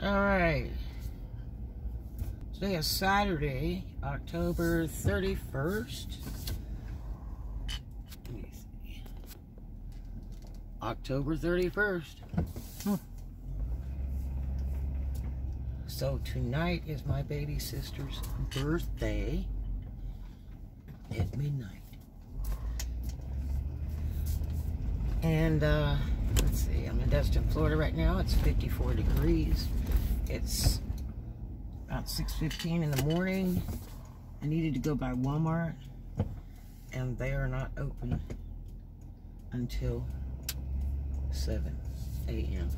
Alright. Today is Saturday, October 31st. Let me see. October 31st. So tonight is my baby sister's birthday at midnight. And let's see, I'm in Destin, Florida right now. It's 54 degrees. It's about 6:15 in the morning. I needed to go by Walmart, and they are not open until 7 a.m.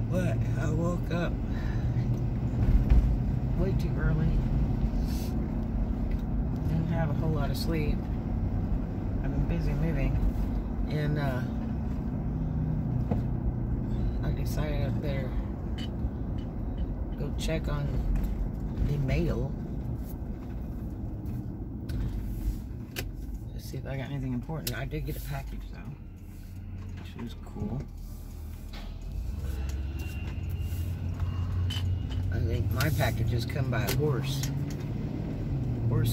What? I woke up way too early. Didn't have a whole lot of sleep. I've been busy moving, and I decided I better go check on the mail to see if I got anything important. I did get a package though, which was cool. I think my packages come by a horse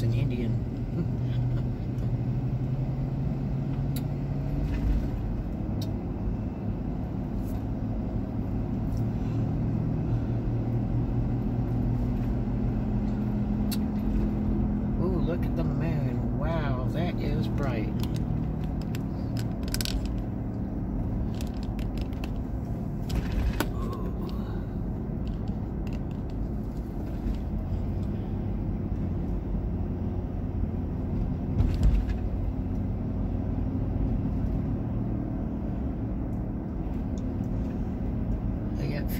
and Indian. Ooh, look at the moon. Wow, that is bright.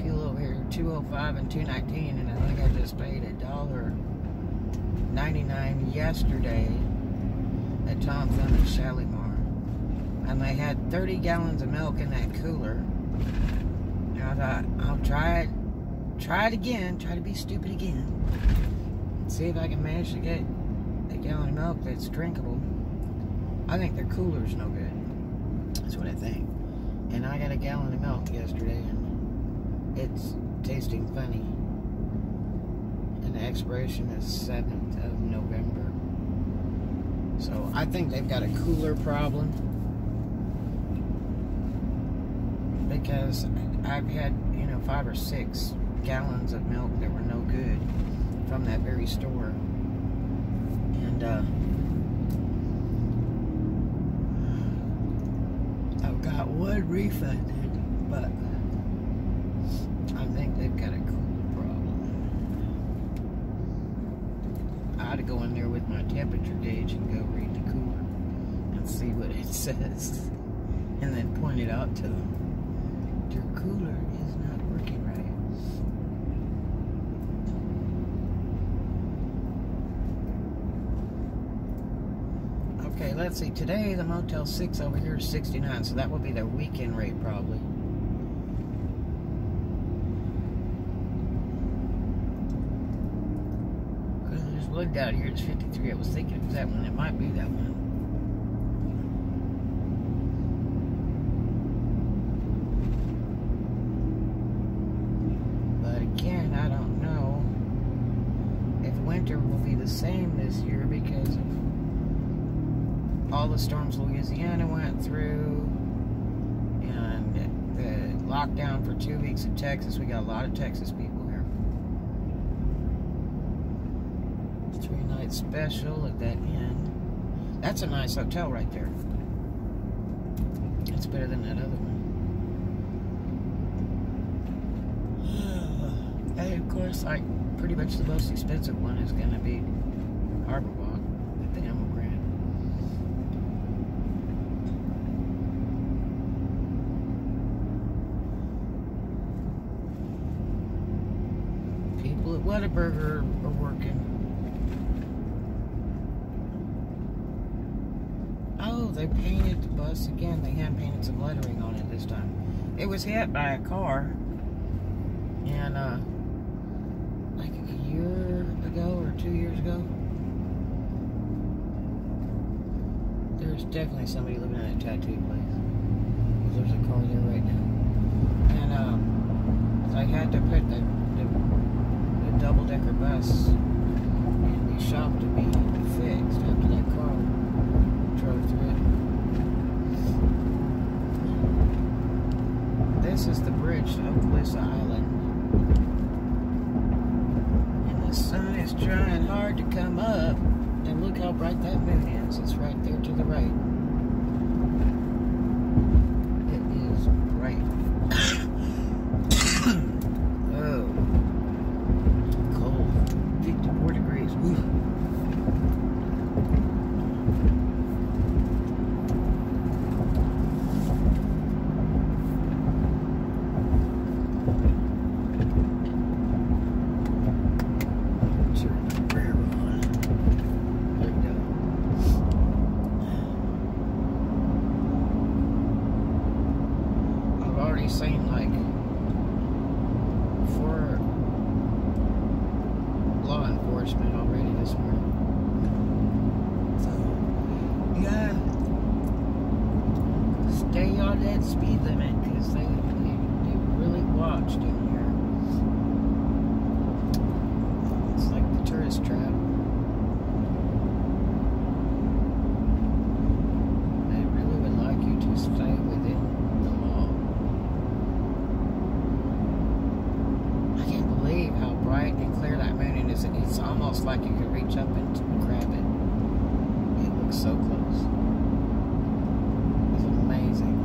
Fuel over here, $2.05 and $2.19, and I think I just paid $1.99 yesterday at Tom Thumb in Shalimar, and they had 30 gallons of milk in that cooler. And I thought, I'll try it again, try to be stupid again, see if I can manage to get a gallon of milk that's drinkable. I think their cooler's no good. That's what I think. And I got a gallon of milk yesterday, and it's tasting funny, and the expiration is 7th of November. So I think they've got a cooler problem, because I've had, 5 or 6 gallons of milk that were no good from that very store, and I've got one refunded, but I think they've got a cooler problem. I ought to go in there with my temperature gauge and go read the cooler and see what it says, and then point it out to them. Your cooler is not working right. Okay, let's see. Today the Motel 6 over here is 69, so that will be their weekend rate probably. Looked out here, it's 53. I was thinking it was that one. It might be that one. But again, I don't know if winter will be the same this year because of all the storms Louisiana went through and the lockdown for 2 weeks in Texas. We got a lot of Texas people. Special at that inn. That's a nice hotel right there. It's better than that other one. And of course, like pretty much the most expensive one is going to be Harbor Walk at the Emerald Grand. People at Whataburger are working. Oh, they painted the bus again. They hand painted some lettering on it this time. It was hit by a car, and like a year ago or 2 years ago. There's definitely somebody living in that tattoo place. There's a car there right now. And I had to put the double-decker bus in the shop to be fixed after that car drove through it. This is the bridge to Okaloosa Island. And the sun is trying hard to come up. And look how bright that moon is. It's right there to the right. It is bright. Oh. Cold. 54 degrees. Woo. Seen like 4 law enforcement already this morning. So, yeah, stay on that speed limit because they really watched in here. It's like the tourist trap. They really would like you to stay within the law. How bright and clear that moon is. It's almost like you could reach up and grab it. It looks so close. It's amazing.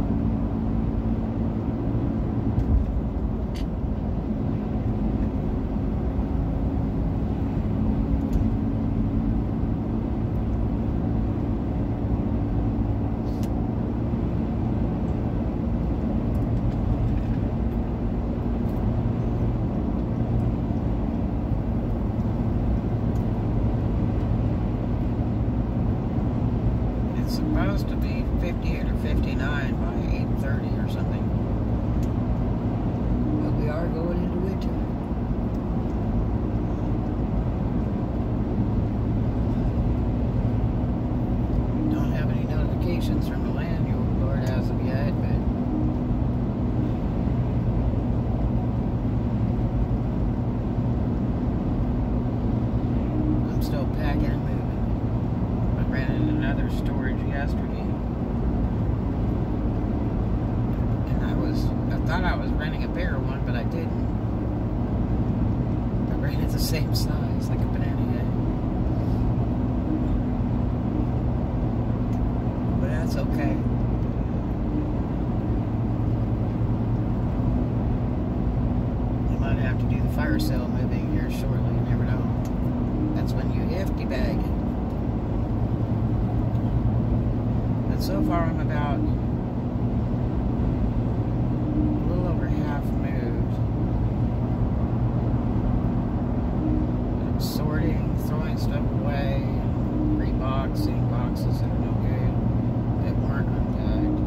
Supposed to be 58 or 59 by 8:30 or something. But we are going into winter. Don't have any notifications from the landlord as of yet, but I'm still packing and moving. I ran into another storage yesterday, and I thought I was renting a bigger one, but I didn't. I ran it the same size, like a banana head. But that's okay. You might have to do the fire sale moving here shortly, you never know. That's when you hefty bag. So far, I'm about a little over half moved. I'm sorting, throwing stuff away, reboxing boxes that are no good, that weren't unpacked.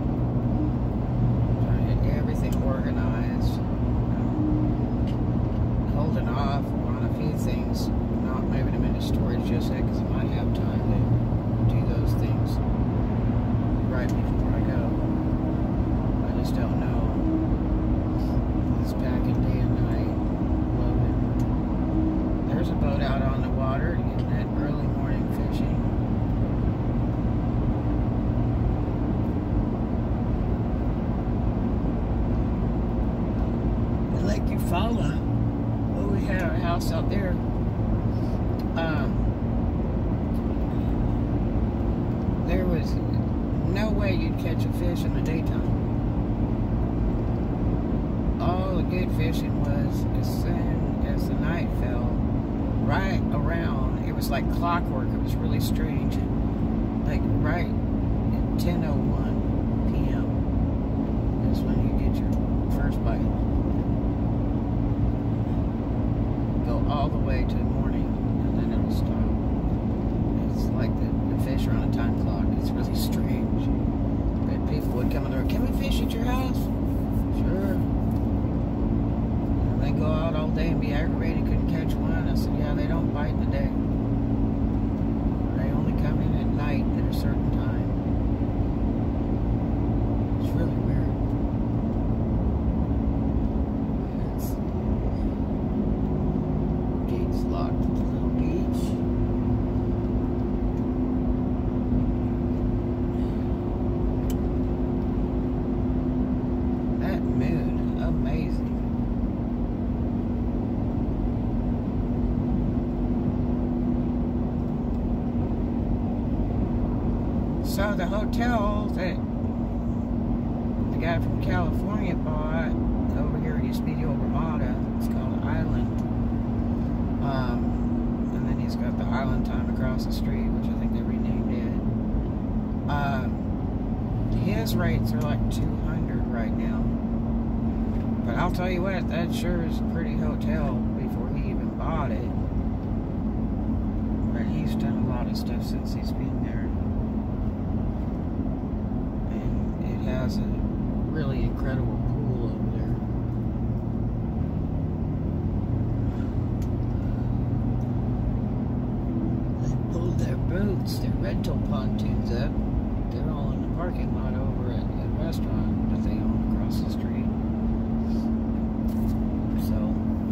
Trying to get everything organized. Holding off on a few things, not moving them into storage just yet because I might have time to do those things right before I go. I just don't know. It's packing day and night, loaded. There's a boat out on the water getting that early morning fishing. Lake Eufaula. Oh, we had our house out there. There was no way you'd catch a fish in the daytime. All the good fishing was as soon as the night fell, right around, it was like clockwork. It was really strange. Like right at 10:01 p.m. is when you get your first bite. Go all the way to morning, and then it'll stop. It's like the fish are on a time clock. It's really strange. But people would come in there, can we fish at your house? Sure. And they go out all day and be aggravated, couldn't catch one. I said, yeah, they don't bite in the day. They only come in at night at a certain time. So the hotel that the guy from California bought over here, it used to be the old Ramada. It's called Island. And then he's got the Island Time across the street, which I think they renamed it. His rates are like $200 right now. But I'll tell you what, that sure is a pretty hotel before he even bought it. But he's done a lot of stuff since he's been there. And it has a really incredible pool over there. They pulled their boats, their rental pontoons up. They're all in the parking lot over at the restaurant that they own across the street. So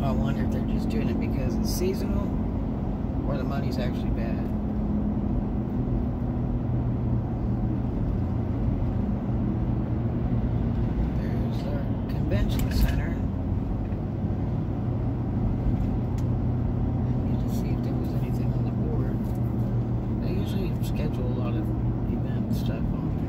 I wonder if they're just doing it because it's seasonal or the money's actually bad. There's our convention center. I need to see if there was anything on the board. They usually schedule a lot of event stuff on there.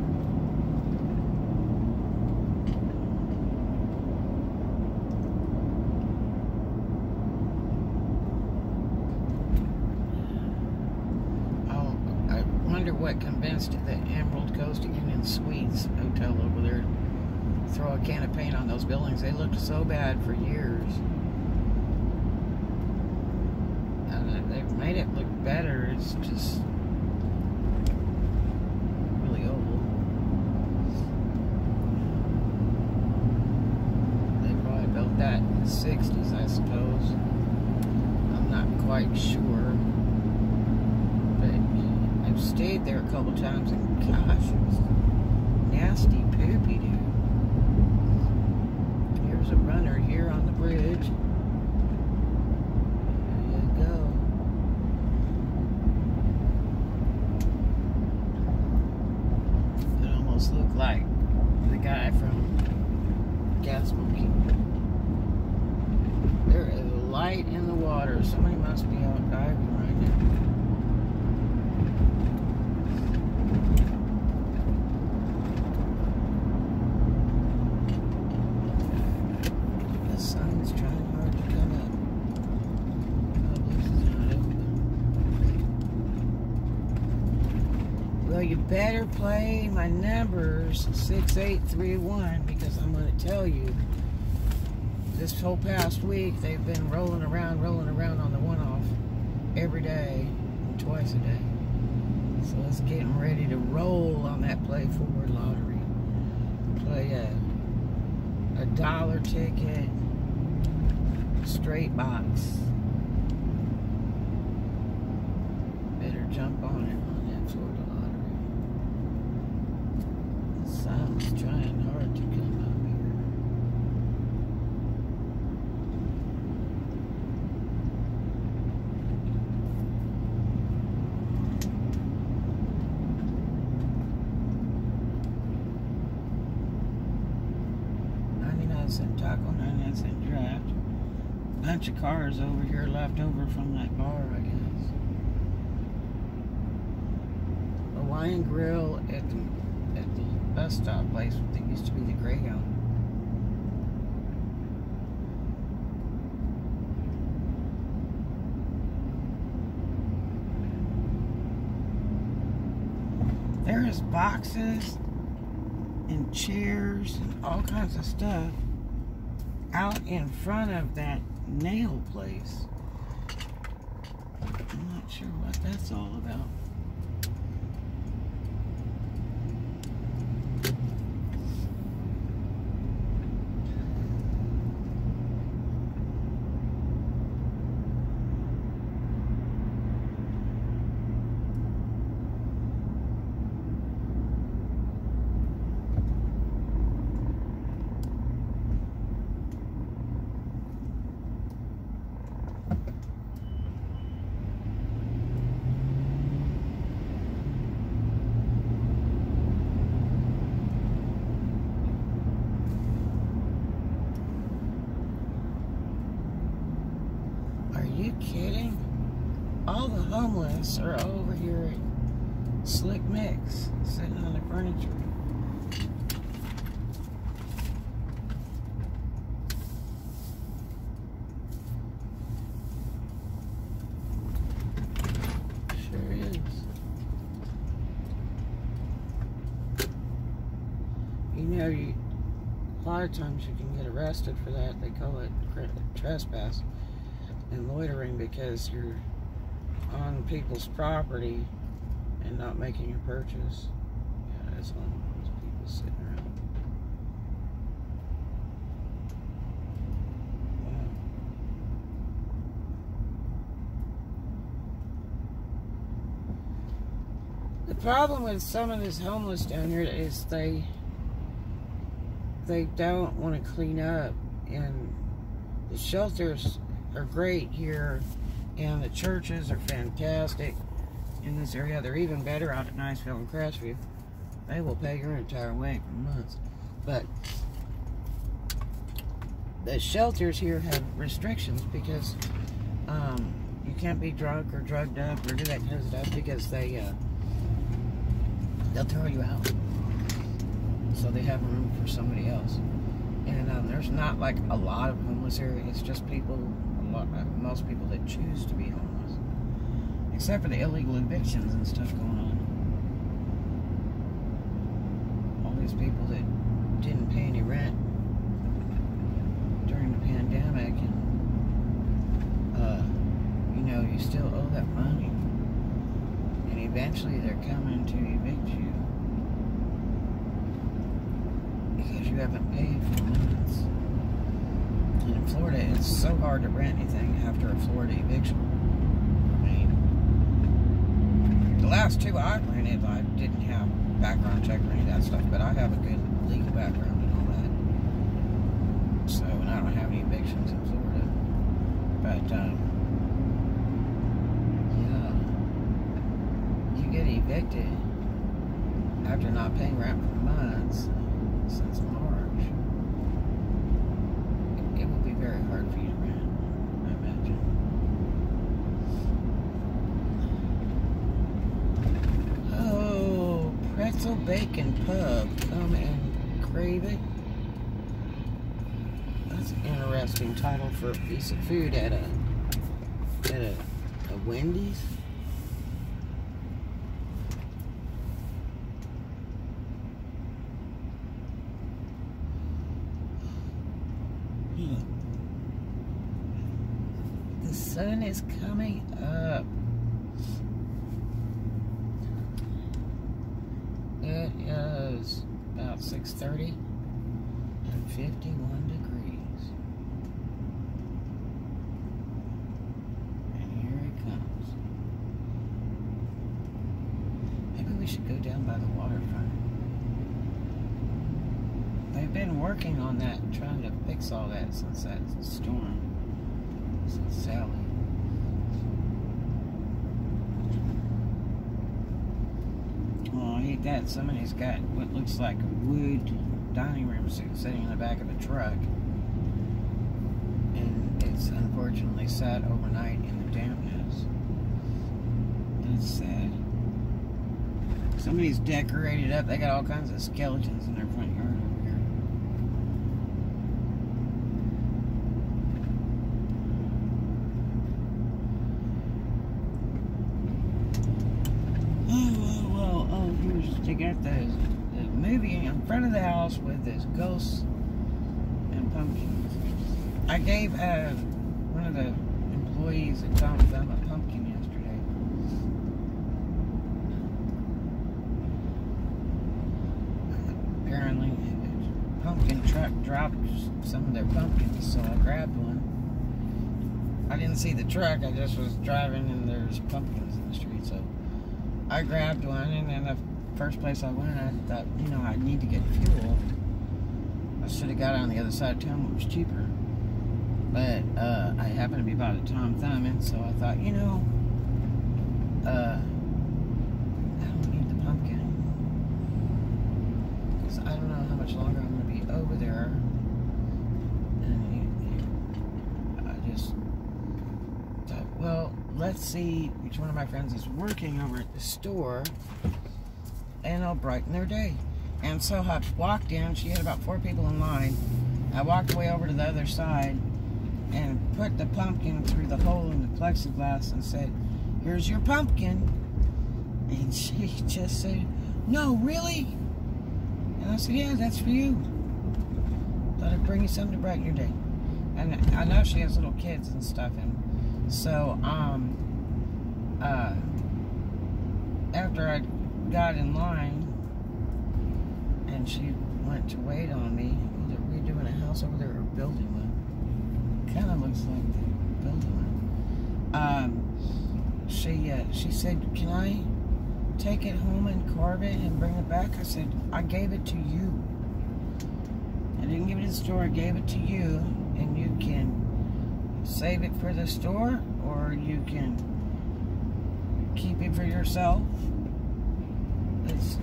What convinced the Emerald Coast Inn and Suites hotel over there to throw a can of paint on those buildings. They looked so bad for years. And they've made it look better. It's just really old. They probably built that in the 60s, I suppose. I'm not quite sure. I've stayed there a couple times and gosh, it was nasty poopy, dude. Here's a runner here on the bridge. There you go. It almost looked like the guy from Gas Monkey. There is a light in the water. Somebody must be out diving right now. Well, you better play my numbers 6831 because I'm going to tell you this whole past week they've been rolling around on the one-off every day, twice a day. So it's getting ready to roll on that Play Forward lottery. Play a $1 ticket, straight box. Better jump on it on that Florida lottery. The sun's trying hard to come up here. $0.99 taco, 99-cent draft. Bunch of cars over here left over from that bar, I guess. A wine grill at the bus stop place that used to be the Greyhound. There's boxes and chairs and all kinds of stuff out in front of that nail place. I'm not sure what that's all about. Are you kidding? All the homeless are over here at Slick mix sitting on the furniture. Sure is. You know, a lot of times you can get arrested for that. They call it trespass and loitering because you're on people's property and not making a purchase. Yeah, that's one of those people sitting around. Wow. The problem with some of this homeless down here is they don't want to clean up, and the shelters are great here, and the churches are fantastic in this area. They're even better out at Niceville and Crestview. They will pay your entire way for months. But the shelters here have restrictions because you can't be drunk or drugged up or do that kind of stuff because they'll throw you out. So they have room for somebody else. And there's not like a lot of homeless here. It's just people, most people that choose to be homeless. Except for the illegal evictions and stuff going on. All these people that didn't pay any rent during the pandemic, and you know, you still owe that money. And eventually they're coming to evict you because you haven't paid for months. And in Florida, it's so hard to rent anything after a Florida eviction. The last two I rented, I didn't have background check or any of that stuff, but I have a good legal background and all that. So, and I don't have any evictions in Florida. But, yeah, you get evicted after not paying rent for months since March. It will be very hard for you to rent, I imagine. Pretzel Bacon Pub. Come and crave it. That's an interesting title for a piece of food at a Wendy's. The sun is coming up. It is about 6:30 and 51 degrees. And here it comes. Maybe we should go down by the waterfront. They've been working on that, trying to fix all that since that storm, since Sally. Oh, I hate that. Somebody's got what looks like a wood dining room sitting in the back of a truck. And it's unfortunately sat overnight in the dampness. That's sad. Somebody's decorated up. They got all kinds of skeletons in their front yard over here. They got the movie in front of the house with this ghosts and pumpkins. I gave one of the employees at Tom Thumb a pumpkin yesterday. Apparently, the pumpkin truck dropped some of their pumpkins, so I grabbed one. I didn't see the truck, I just was driving and there's pumpkins in the street, so I grabbed one, and then the first place I went, I thought, you know, I need to get fuel. I should have got on the other side of town where it was cheaper. But I happened to be by the Tom Thumb, and so I thought, you know, I don't need the pumpkin. Because I don't know how much longer I'm going to be over there. And I just thought, well, let's see which one of my friends is working over at the store. it'll brighten their day. And so I walked in. She had about 4 people in line. I walked way over to the other side and put the pumpkin through the hole in the plexiglass and said, "Here's your pumpkin." And she just said, "No, really?" And I said, "Yeah, that's for you. Thought I'd bring you something to brighten your day." And I know she has little kids and stuff, and so after I got in line and she went to wait on me, either redoing a house over there or building one. Kind of looks like the building one. She said, "Can I take it home and carve it and bring it back?" I said, "I gave it to you. I didn't give it to the store, I gave it to you, and you can save it for the store or you can keep it for yourself. It's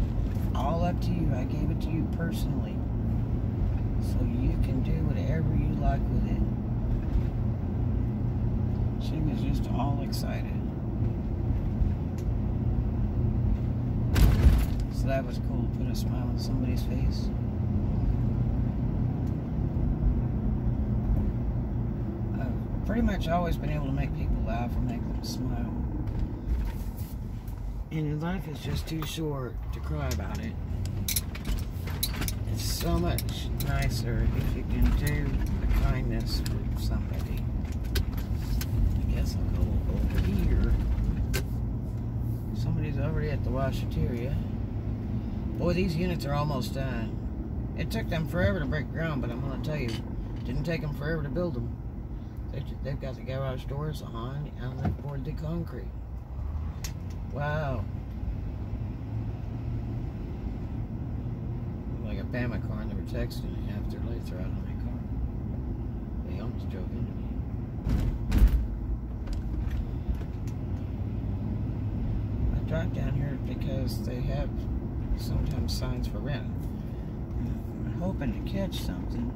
all up to you. I gave it to you personally, so you can do whatever you like with it." She was just all excited. So that was cool, put a smile on somebody's face. I've pretty much always been able to make people laugh or make them smile. And life is just too short to cry about it. It's so much nicer if you can do a kindness for somebody. I guess I'll go over here. Somebody's already at the washateria. Boy, these units are almost done. It took them forever to break ground, but I'm going to tell you, it didn't take them forever to build them. They've got the garage doors on, and they've poured the concrete. Wow. Like a Bama car, and they were texting, and half their lights are out on my car. They almost drove into me. I drive down here because they have sometimes signs for rent. I'm hoping to catch something.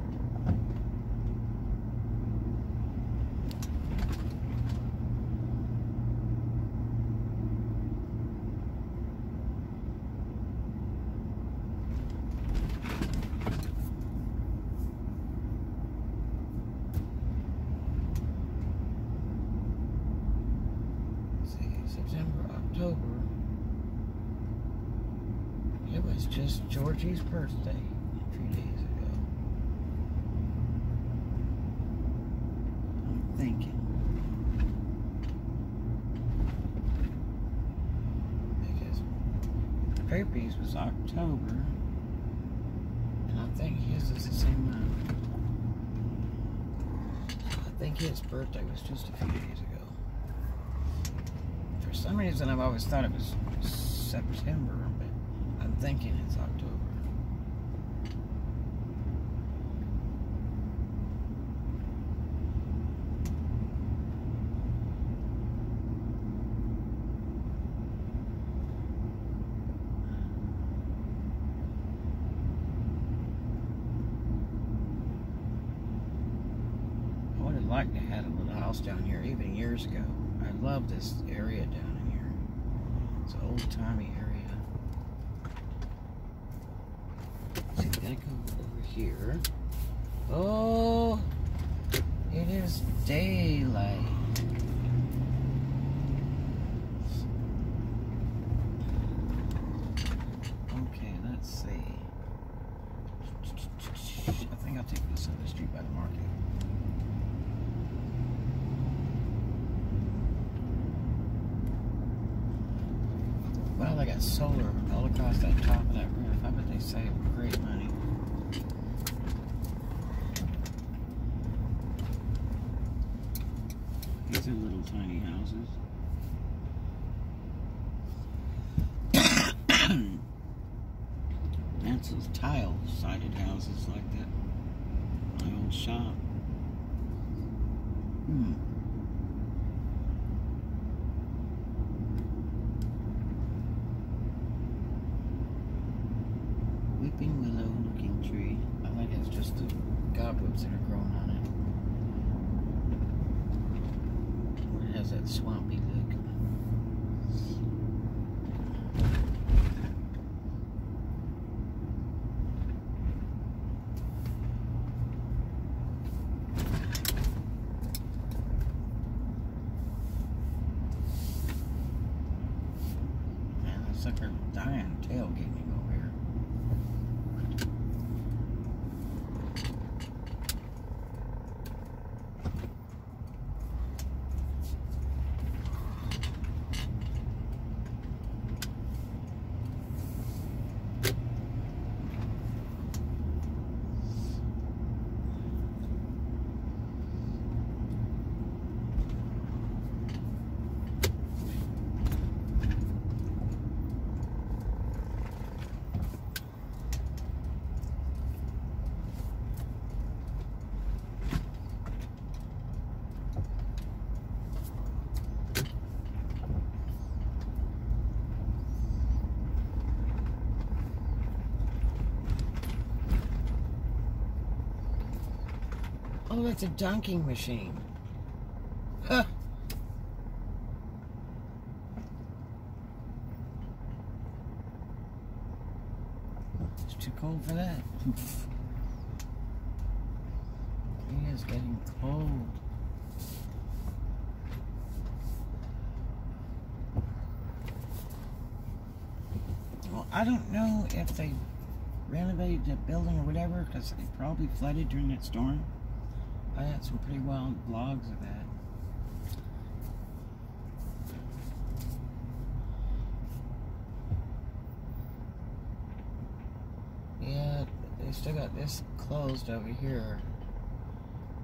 Let's see, September, October. It was just Georgie's birthday a few days ago. I'm thinking. Because Pappy's was October, and I think his is the same month. I think his birthday was just a few days ago. For some reason, I've always thought it was September, but I'm thinking it's October. I would have liked to have a little house down here even years ago. I love this area down in here. It's an old-timey area. So we gotta go over here. Oh, it is daylight. Okay, let's see. I think I'll take this other street by the market. Well, they got solar all across that top of that roof. I bet they save great money. These are little tiny houses. That's those tile-sided houses like that. My old shop. Weeping willow looking tree. I think it's just the cobwebs that are growing on it. It has that swampy look. sucker dying tailgating over here. Oh, that's a dunking machine. Huh. It's too cold for that. It is getting cold. Well, I don't know if they renovated the building or whatever, because it probably flooded during that storm. I had some pretty wild vlogs of that. Yeah, they still got this closed over here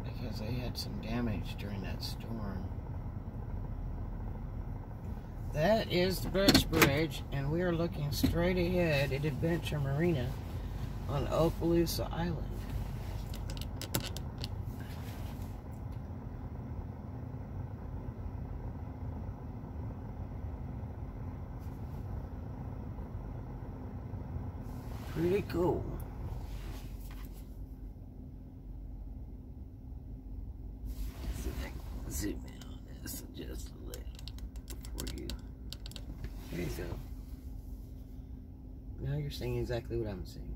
because they had some damage during that storm. That is the Birch Bridge, and we are looking straight ahead at Adventure Marina on Okaloosa Island. Pretty cool. See if I can zoom in on this just a little for you. There you go. Now you're seeing exactly what I'm seeing.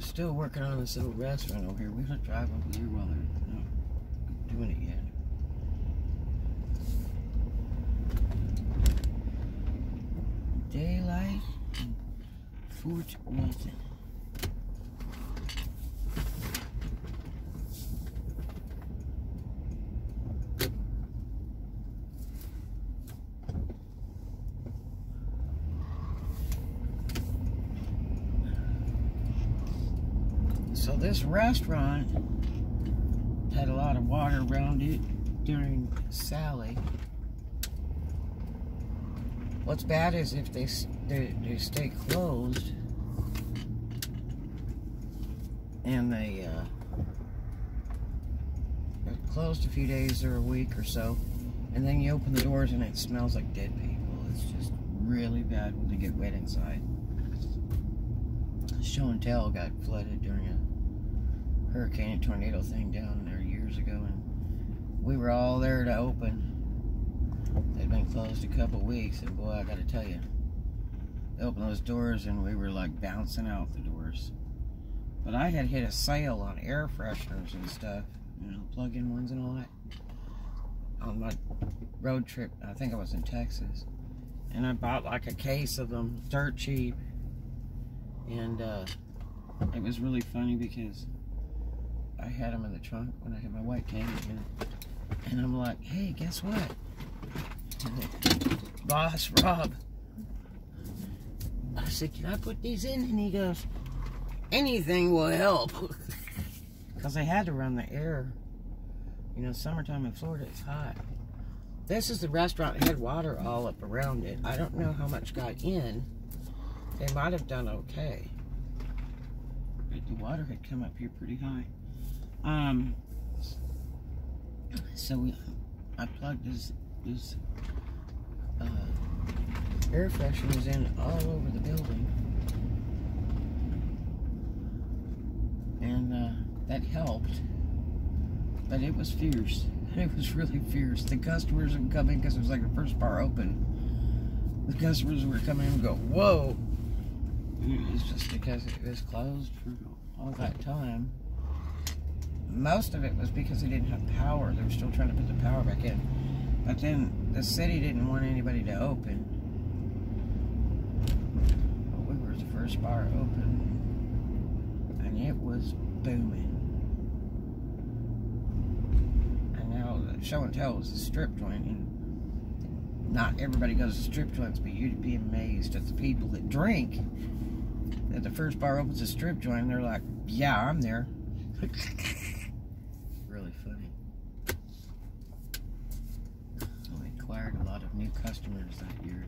Still working on this little restaurant over here. We're gonna drive over here while they're not doing it yet. Daylight in Fort Walton. So this restaurant had a lot of water around it during Sally. What's bad is if they stay closed and they're closed a few days or a week or so, And then you open the doors and it smells like dead people. It's just really bad when they get wet inside. Show and Tell got flooded during a hurricane and tornado thing down there years ago, and we were all there to open. They'd been closed a couple weeks, and boy, I gotta tell you, they opened those doors and we were like bouncing out the doors. But I had hit a sale on air fresheners and stuff, you know, plug-in ones and all that, on my road trip. I think I was in Texas, and I bought like a case of them dirt cheap. And it was really funny because I had them in the trunk when I had my white candy in it. And I'm like, hey, guess what? Boss Rob. I said, can I put these in? And he goes, anything will help. Because they had to run the air. You know, summertime in Florida, it's hot. This is the restaurant. It had water all up around it. I don't know how much got in. They might have done okay. But the water had come up here pretty high. So I plugged this air fresheners in all over the building. And that helped. But it was fierce. It was really fierce. The customers would come in because it was like the first bar open. The customers were coming in and go, whoa! It's just because it was closed for all that time. Most of it was because they didn't have power. They were still trying to put the power back in. But then the city didn't want anybody to open. But we were the first bar open. And it was booming. And now the Show and Tell is a strip joint. And not everybody goes to strip joints, but you'd be amazed at the people that drink. At the first bar opens a strip joint, and they're like, yeah, I'm there. Really funny. We acquired a lot of new customers that year.